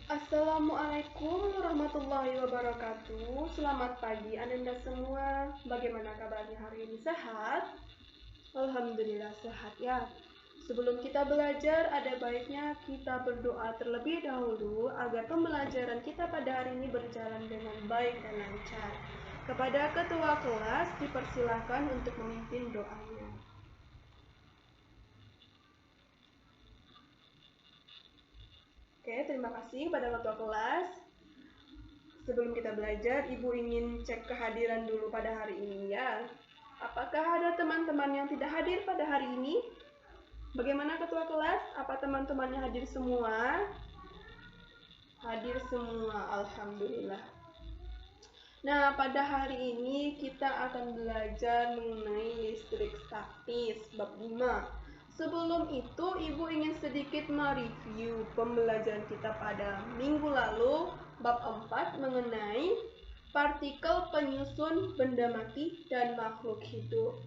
Assalamualaikum warahmatullahi wabarakatuh. Selamat pagi Ananda semua. Bagaimana kabarnya hari ini? Sehat? Alhamdulillah sehat ya. Sebelum kita belajar, ada baiknya kita berdoa terlebih dahulu agar pembelajaran kita pada hari ini berjalan dengan baik dan lancar. Kepada ketua kelas dipersilahkan untuk memimpin doanya. Oke, terima kasih pada ketua kelas. Sebelum kita belajar, Ibu ingin cek kehadiran dulu pada hari ini ya. Apakah ada teman-teman yang tidak hadir pada hari ini? Bagaimana ketua kelas? Apa teman-temannya hadir semua? Hadir semua, alhamdulillah. Nah, pada hari ini kita akan belajar mengenai listrik statis bab 5. Sebelum itu, Ibu ingin sedikit mereview pembelajaran kita pada minggu lalu, bab 4 mengenai partikel penyusun benda mati dan makhluk hidup.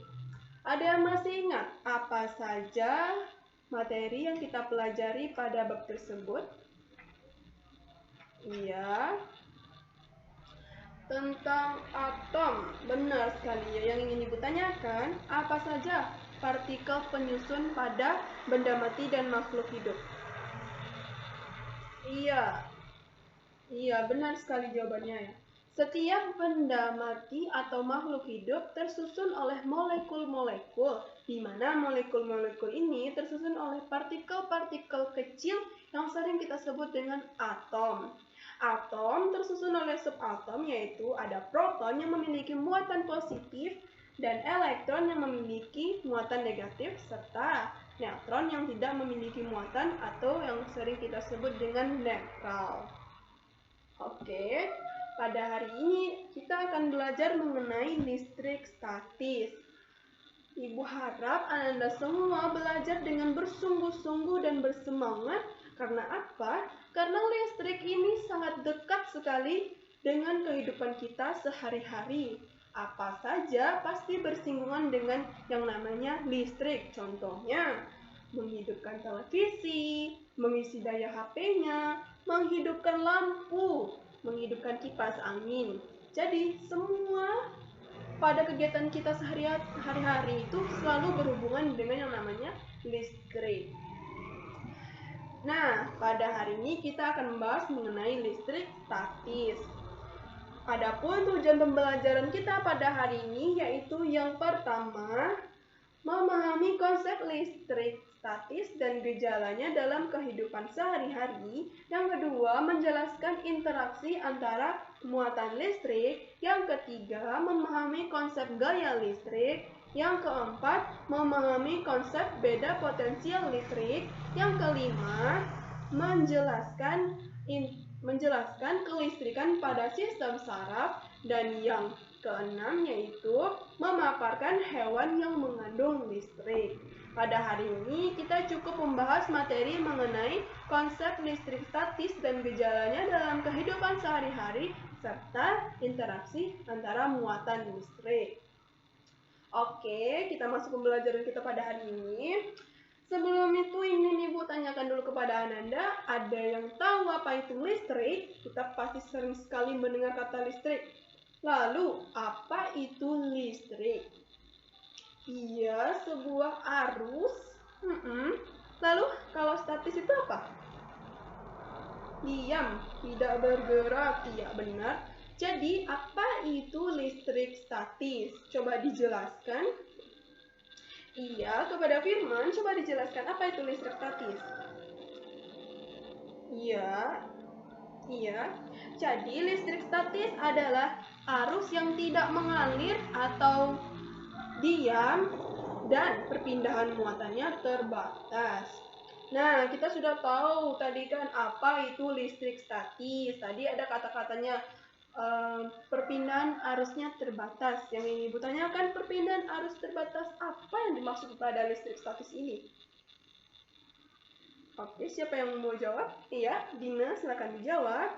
Ada yang masih ingat apa saja materi yang kita pelajari pada bab tersebut? Iya, tentang atom. Benar sekali ya, yang ingin Ibu tanyakan, apa saja partikel penyusun pada benda mati dan makhluk hidup? Iya, benar sekali jawabannya ya. Setiap benda mati atau makhluk hidup tersusun oleh molekul-molekul, di mana molekul-molekul ini tersusun oleh partikel-partikel kecil yang sering kita sebut dengan atom. Atom tersusun oleh subatom, yaitu ada proton yang memiliki muatan positif dan elektron yang memiliki muatan negatif, serta neutron yang tidak memiliki muatan atau yang sering kita sebut dengan netral. Oke, pada hari ini kita akan belajar mengenai listrik statis. Ibu harap Anda semua belajar dengan bersungguh-sungguh dan bersemangat. Karena apa? Karena listrik ini sangat dekat sekali dengan kehidupan kita sehari-hari. Apa saja pasti bersinggungan dengan yang namanya listrik. Contohnya, menghidupkan televisi, mengisi daya HP-nya, menghidupkan lampu, menghidupkan kipas angin. Jadi, semua pada kegiatan kita sehari-hari itu selalu berhubungan dengan yang namanya listrik. Nah, pada hari ini kita akan membahas mengenai listrik statis. Adapun tujuan pembelajaran kita pada hari ini yaitu yang pertama, memahami konsep listrik statis dan gejalanya dalam kehidupan sehari-hari. Yang kedua, menjelaskan interaksi antara muatan listrik. Yang ketiga, memahami konsep gaya listrik. Yang keempat, memahami konsep beda potensial listrik. Yang kelima, menjelaskan kelistrikan pada sistem saraf. Dan yang keenam yaitu memaparkan hewan yang mengandung listrik. Pada hari ini kita cukup membahas materi mengenai konsep listrik statis dan gejalanya dalam kehidupan sehari-hari serta interaksi antara muatan listrik. Oke, kita masuk pembelajaran kita pada hari ini. Sebelum itu ingin Ibu tanyakan dulu kepada Ananda, ada yang tahu apa itu listrik? Kita pasti sering sekali mendengar kata listrik. Lalu, apa itu listrik? Iya, sebuah arus. Lalu, kalau statis itu apa? Diam, tidak bergerak. Iya, benar. Jadi, apa itu listrik statis? Coba dijelaskan. Iya, kepada Firman, coba dijelaskan apa itu listrik statis. Iya. Jadi, listrik statis adalah arus yang tidak mengalir atau diam dan perpindahan muatannya terbatas. Nah, kita sudah tahu tadi kan apa itu listrik statis. Tadi ada kata-katanya perpindahan arusnya terbatas. Yang ini Ibu tanyakan, perpindahan arus terbatas apa yang dimaksud pada listrik statis ini? Oke, siapa yang mau jawab? Iya, Dina, silakan dijawab.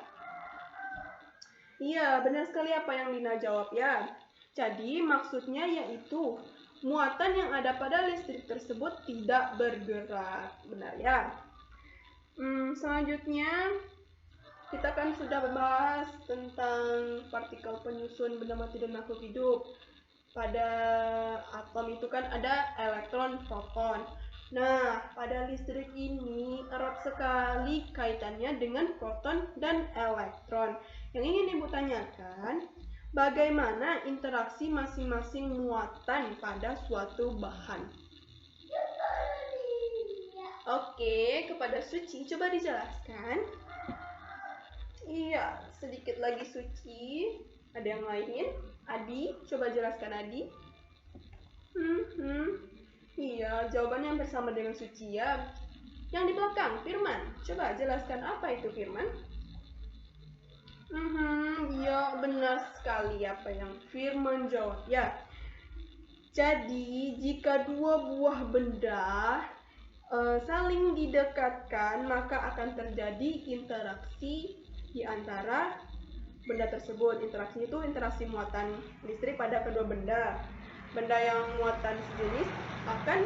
Iya, benar sekali apa yang Dina jawab ya. Jadi, maksudnya yaitu muatan yang ada pada listrik tersebut tidak bergerak. Benar ya? Selanjutnya, kita kan sudah membahas tentang partikel penyusun benda mati dan makhluk hidup. Pada atom itu kan ada elektron, proton. Nah, pada listrik ini erat sekali kaitannya dengan proton dan elektron. Yang ingin Ibu tanyakan, bagaimana interaksi masing-masing muatan pada suatu bahan? Oke, kepada Suci, coba dijelaskan. Iya, sedikit lagi Suci. Ada yang lain? Adi, coba jelaskan Adi. Iya, jawabannya hampir sama dengan Suci ya. Yang di belakang, Firman. Coba jelaskan apa itu Firman? Iya, benar sekali apa yang Firman jawab. Ya, jadi jika dua buah benda saling didekatkan, maka akan terjadi interaksi di antara benda tersebut. Interaksi itu interaksi muatan listrik pada kedua benda. Benda yang muatan sejenis akan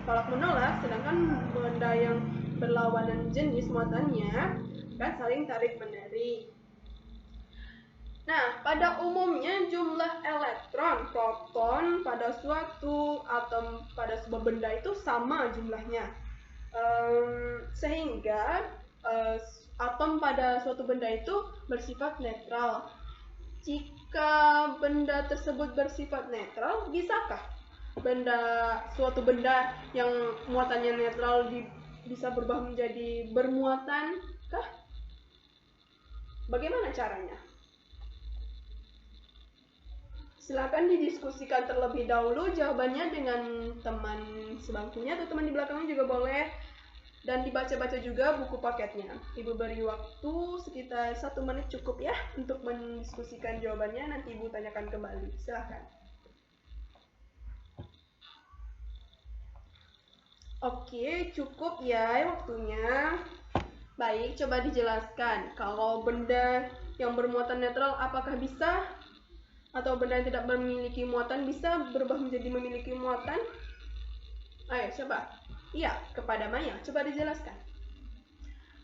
tolak menolak, sedangkan benda yang berlawanan jenis muatannya akan saling tarik menarik. Nah, pada umumnya jumlah elektron, proton pada suatu atom pada sebuah benda itu sama jumlahnya, sehingga atom pada suatu benda itu bersifat netral. Jika benda tersebut bersifat netral, bisakah suatu benda yang muatannya netral bisa berubah menjadi bermuatan kah? Bagaimana caranya? Silakan didiskusikan terlebih dahulu jawabannya dengan teman sebangkunya atau teman di belakangnya juga boleh, dan dibaca-baca juga buku paketnya. Ibu beri waktu sekitar 1 menit cukup ya untuk mendiskusikan jawabannya, nanti Ibu tanyakan kembali. Silakan. Oke, cukup ya waktunya. Baik, coba dijelaskan. Kalau benda yang bermuatan netral apakah bisa, atau benda yang tidak memiliki muatan bisa berubah menjadi memiliki muatan? Ayo, coba. Iya, kepada Maya. Coba dijelaskan.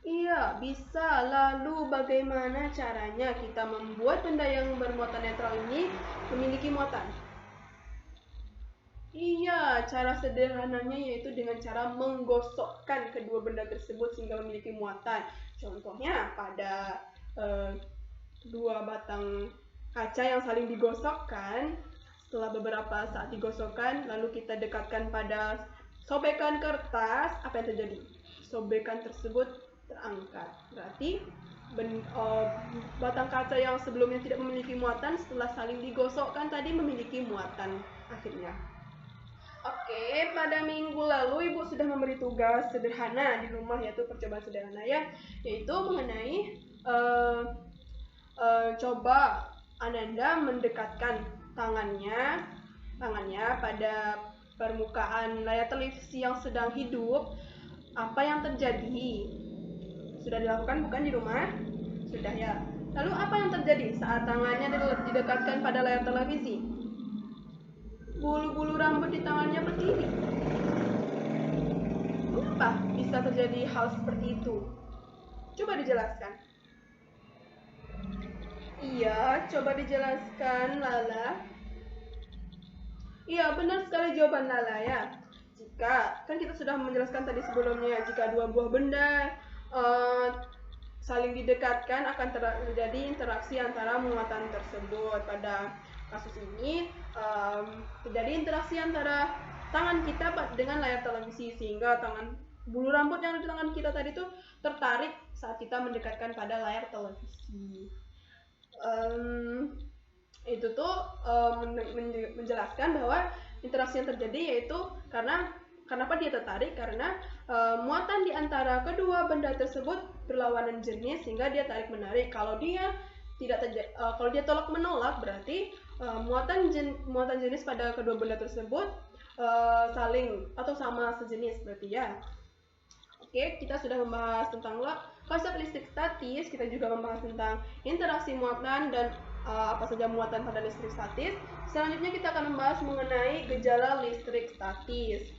Iya, bisa. Lalu bagaimana caranya kita membuat benda yang bermuatan netral ini memiliki muatan? Iya, cara sederhananya yaitu dengan cara menggosokkan kedua benda tersebut sehingga memiliki muatan. Contohnya pada dua batang kaca yang saling digosokkan, setelah beberapa saat digosokkan, lalu kita dekatkan pada sobekan kertas, apa yang terjadi? Sobekan tersebut terangkat. Berarti batang kaca yang sebelumnya tidak memiliki muatan, setelah saling digosokkan tadi memiliki muatan akhirnya. Oke, pada minggu lalu Ibu sudah memberi tugas sederhana di rumah, yaitu percobaan sederhana ya, yaitu mengenai coba Ananda mendekatkan tangannya pada permukaan layar televisi yang sedang hidup. Apa yang terjadi? Sudah dilakukan bukan di rumah? Sudah ya. Lalu apa yang terjadi saat tangannya didekatkan pada layar televisi? Bulu-bulu rambut di tangannya berdiri. Mengapa bisa terjadi hal seperti itu? Coba dijelaskan. Iya, coba dijelaskan Lala. Iya, benar sekali jawaban Lala ya. Jika, kan kita sudah menjelaskan tadi sebelumnya, jika dua buah benda saling didekatkan akan terjadi interaksi antara muatan tersebut. Pada kasus ini terjadi interaksi antara tangan kita dengan layar televisi, sehingga bulu rambut yang di tangan kita tadi itu tertarik saat kita mendekatkan pada layar televisi. Itu tuh menjelaskan bahwa interaksi yang terjadi yaitu kenapa dia tertarik, karena muatan di antara kedua benda tersebut berlawanan jenis sehingga dia tarik menarik. Kalau dia tolak menolak, berarti muatan jenis pada kedua benda tersebut saling atau sama sejenis berarti ya. Oke, kita sudah membahas tentang konsep listrik statis, kita juga membahas tentang interaksi muatan dan apa saja muatan pada listrik statis. Selanjutnya kita akan membahas mengenai gejala listrik statis.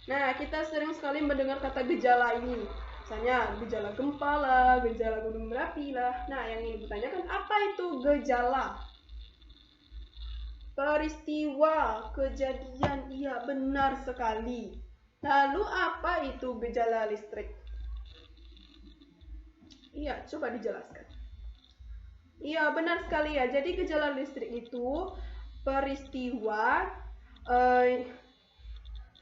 Nah, kita sering sekali mendengar kata gejala ini. Misalnya gejala gempa lah, gejala gunung berapi lah. Nah, yang ini ditanyakan apa itu gejala? Peristiwa, kejadian, iya benar sekali. Lalu apa itu gejala listrik? Iya, coba dijelaskan. Iya, benar sekali ya. Jadi gejala listrik itu peristiwa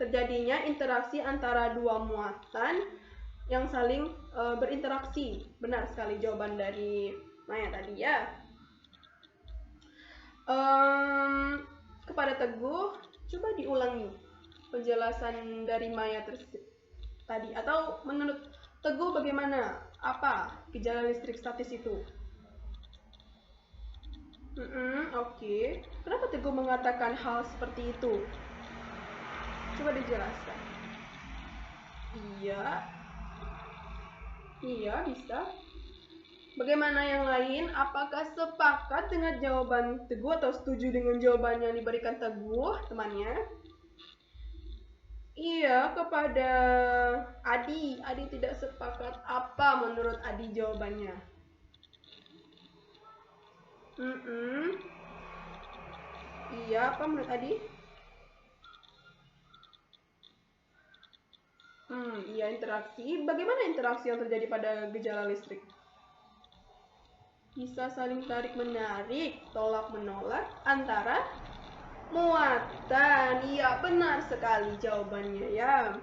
terjadinya interaksi antara dua muatan yang saling berinteraksi. Benar sekali jawaban dari Maya tadi ya. Kepada Teguh, coba diulangi penjelasan dari Maya tadi. Atau menurut Teguh bagaimana? Apa gejala listrik statis itu? Oke. Kenapa Teguh mengatakan hal seperti itu? Coba dijelaskan. Iya, bisa. Bagaimana yang lain? Apakah sepakat dengan jawaban Teguh atau setuju dengan jawaban yang diberikan Teguh, temannya? Iya, kepada Adi. Adi tidak sepakat. Apa menurut Adi jawabannya? Iya, apa menurut Adi? Iya, interaksi. Bagaimana interaksi yang terjadi pada gejala listrik? Bisa saling tarik-menarik, tolak-menolak antara muatan. Iya, benar sekali jawabannya ya.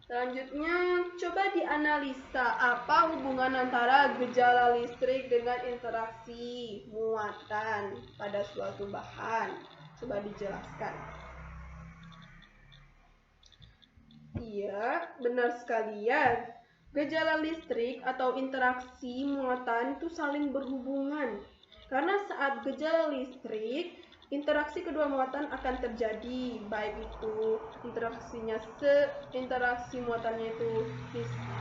Selanjutnya, coba dianalisa apa hubungan antara gejala listrik dengan interaksi muatan pada suatu bahan. Coba dijelaskan. Iya, benar sekali ya. Gejala listrik atau interaksi muatan itu saling berhubungan. Karena saat gejala listrik, interaksi kedua muatan akan terjadi, baik itu interaksi muatannya itu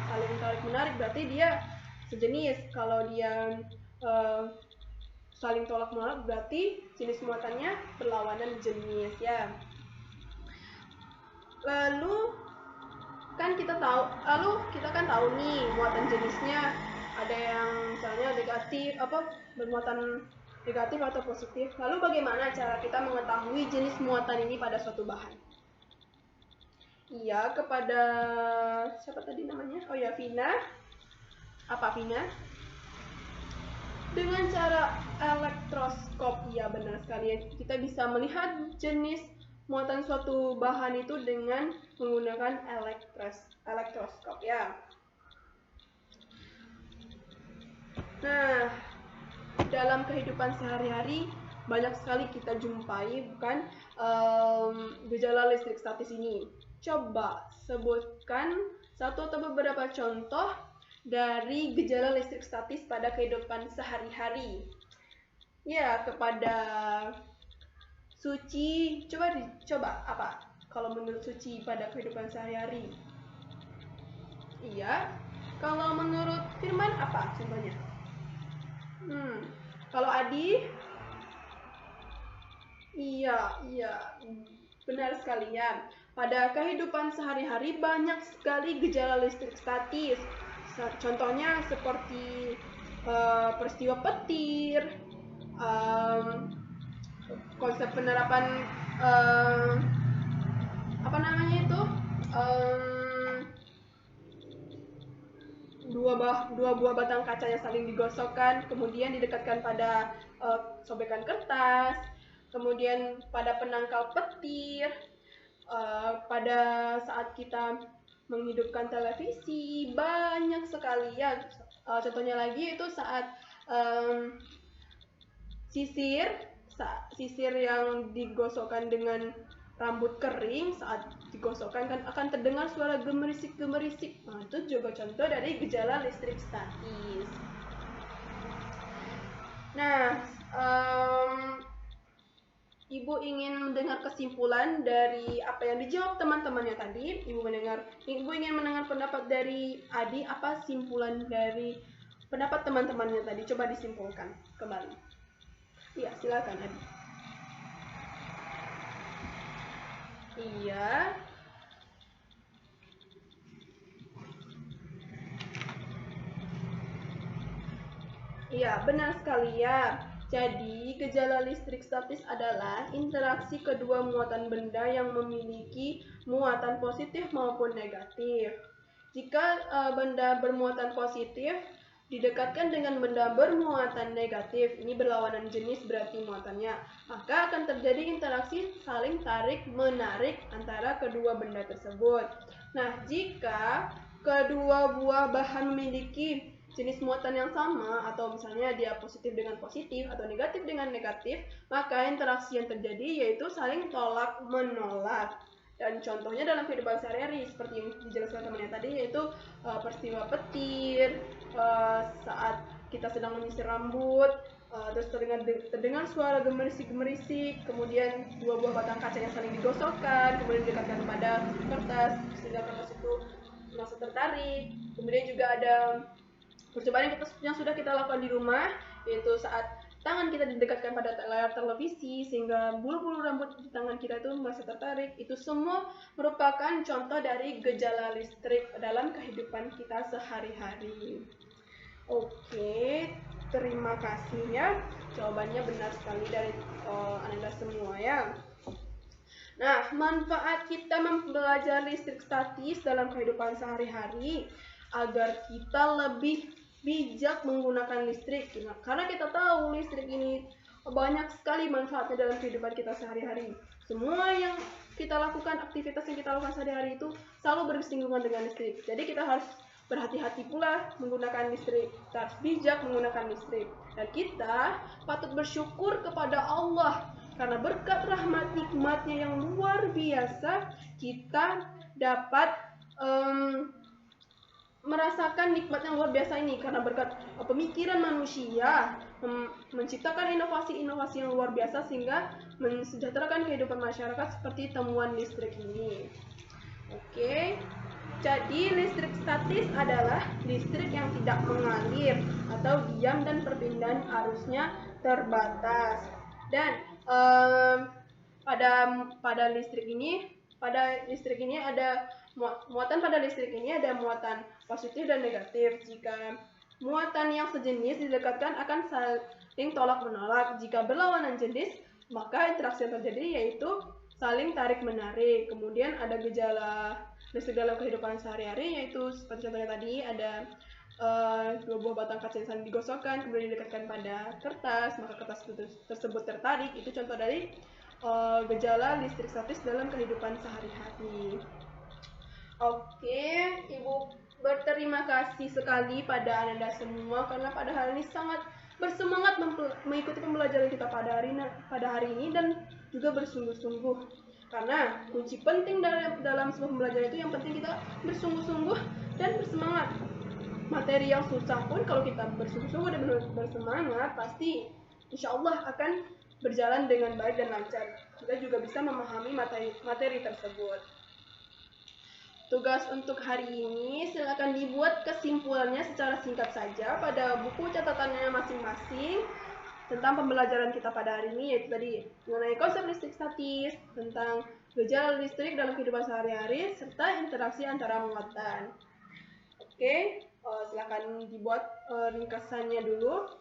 saling tarik menarik, berarti dia sejenis. Kalau dia saling tolak menolak, berarti jenis muatannya berlawanan jenis ya. Lalu kita kan tahu nih muatan jenisnya ada yang misalnya negatif, bermuatan negatif atau positif. Lalu bagaimana cara kita mengetahui jenis muatan ini pada suatu bahan? Iya, kepada siapa tadi namanya? Oh ya, Vina. Apa Vina? Dengan cara elektroskop. Iya, benar sekali. Kita bisa melihat jenis muatan suatu bahan itu dengan menggunakan elektroskop ya. Nah, dalam kehidupan sehari-hari banyak sekali kita jumpai bukan gejala listrik statis ini. Coba sebutkan satu atau beberapa contoh dari gejala listrik statis pada kehidupan sehari-hari. Ya, kepada Suci, coba apa kalau menurut Suci pada kehidupan sehari-hari? Iya. Kalau menurut Firman apa contohnya? Kalau Adi? Iya, benar sekali ya. Pada kehidupan sehari-hari banyak sekali gejala listrik statis. Contohnya seperti peristiwa petir, konsep penerapan dua buah batang kaca yang saling digosokkan, kemudian didekatkan pada sobekan kertas, kemudian pada penangkal petir, pada saat kita menghidupkan televisi, banyak sekali ya. Contohnya lagi itu saat sisir yang digosokkan dengan rambut kering, saat digosokkan kan akan terdengar suara gemerisik-gemerisik. Nah, itu juga contoh dari gejala listrik statis. Nah, Ibu ingin mendengar kesimpulan dari apa yang dijawab teman-temannya tadi. Ibu ingin mendengar pendapat dari Adi, apa simpulan dari pendapat teman-temannya tadi. Coba disimpulkan kembali. Iya, silakan Adi. Iya. Iya, benar sekali ya. Jadi, gejala listrik statis adalah interaksi kedua muatan benda yang memiliki muatan positif maupun negatif. Jika benda bermuatan positif didekatkan dengan benda bermuatan negatif, ini berlawanan jenis berarti muatannya, maka akan terjadi interaksi saling tarik-menarik antara kedua benda tersebut. Nah, jika kedua buah bahan memiliki jenis muatan yang sama, atau misalnya dia positif dengan positif atau negatif dengan negatif, maka interaksi yang terjadi yaitu saling tolak menolak. Dan contohnya dalam kehidupan sehari-hari seperti yang dijelaskan temannya tadi, yaitu peristiwa petir, saat kita sedang menyisir rambut, terus terdengar suara gemerisik-gemerisik, kemudian dua buah batang kaca yang saling digosokkan, kemudian didekatkan pada kertas sehingga kertas itu merasa tertarik. Kemudian juga ada percobaan yang sudah kita lakukan di rumah, yaitu saat tangan kita didekatkan pada layar televisi sehingga bulu-bulu rambut di tangan kita itu merasa tertarik. Itu semua merupakan contoh dari gejala listrik dalam kehidupan kita sehari-hari. Oke, terima kasih ya. Jawabannya benar sekali dari Anda semua ya. Nah, manfaat kita belajar listrik statis dalam kehidupan sehari-hari agar kita lebih bijak menggunakan listrik. Karena kita tahu listrik ini banyak sekali manfaatnya dalam kehidupan kita sehari-hari. Semua yang kita lakukan, aktivitas yang kita lakukan sehari-hari itu selalu bersinggungan dengan listrik. Jadi kita harus berhati-hati pula menggunakan listrik. Kita harus bijak menggunakan listrik. Dan kita patut bersyukur kepada Allah karena berkat rahmat nikmatnya yang luar biasa, kita dapat merasakan nikmat yang luar biasa ini karena berkat pemikiran manusia menciptakan inovasi-inovasi yang luar biasa sehingga mensejahterakan kehidupan masyarakat seperti temuan listrik ini. Oke, jadi listrik statis adalah listrik yang tidak mengalir atau diam dan perpindahan arusnya terbatas. Dan pada listrik ini ada muatan pada listrik ini ada muatan positif dan negatif. Jika muatan yang sejenis didekatkan akan saling tolak menolak. Jika berlawanan jenis, maka interaksi yang terjadi yaitu saling tarik menarik. Kemudian ada gejala listrik dalam kehidupan sehari-hari, yaitu seperti contohnya tadi ada dua buah batang kaca yang saling digosokkan kemudian didekatkan pada kertas, maka kertas tersebut tertarik. Itu contoh dari gejala listrik statis dalam kehidupan sehari-hari. Oke, Ibu berterima kasih sekali pada Anda semua karena pada hari ini sangat bersemangat mengikuti pembelajaran kita pada hari ini dan juga bersungguh-sungguh. Karena kunci penting dalam sebuah pembelajaran itu yang penting kita bersungguh-sungguh dan bersemangat. Materi yang susah pun kalau kita bersungguh-sungguh dan bersemangat, pasti insya Allah akan berjalan dengan baik dan lancar. Kita juga bisa memahami materi tersebut. Tugas untuk hari ini silakan dibuat kesimpulannya secara singkat saja pada buku catatannya masing-masing tentang pembelajaran kita pada hari ini, yaitu tadi mengenai konsep listrik statis, tentang gejala listrik dalam kehidupan sehari-hari, serta interaksi antara muatan. Oke, silakan dibuat ringkasannya dulu.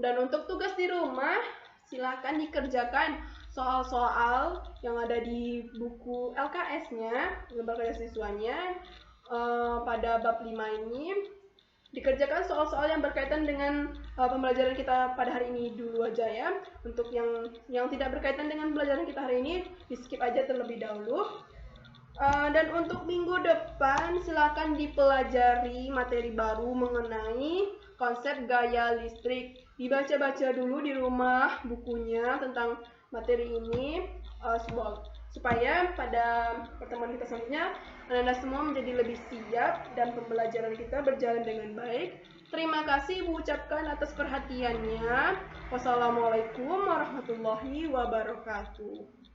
Dan untuk tugas di rumah, silakan dikerjakan soal-soal yang ada di buku LKS-nya, lembar kerja siswanya, pada bab 5 ini. Dikerjakan soal-soal yang berkaitan dengan pembelajaran kita pada hari ini dulu aja ya. Untuk yang tidak berkaitan dengan pembelajaran kita hari ini, di-skip aja terlebih dahulu. Dan untuk minggu depan, silakan dipelajari materi baru mengenai konsep gaya listrik. Dibaca-baca dulu di rumah bukunya tentang materi ini, supaya pada pertemuan kita selanjutnya Anda semua menjadi lebih siap dan pembelajaran kita berjalan dengan baik. Terima kasih Ibu ucapkan atas perhatiannya. Wassalamualaikum warahmatullahi wabarakatuh.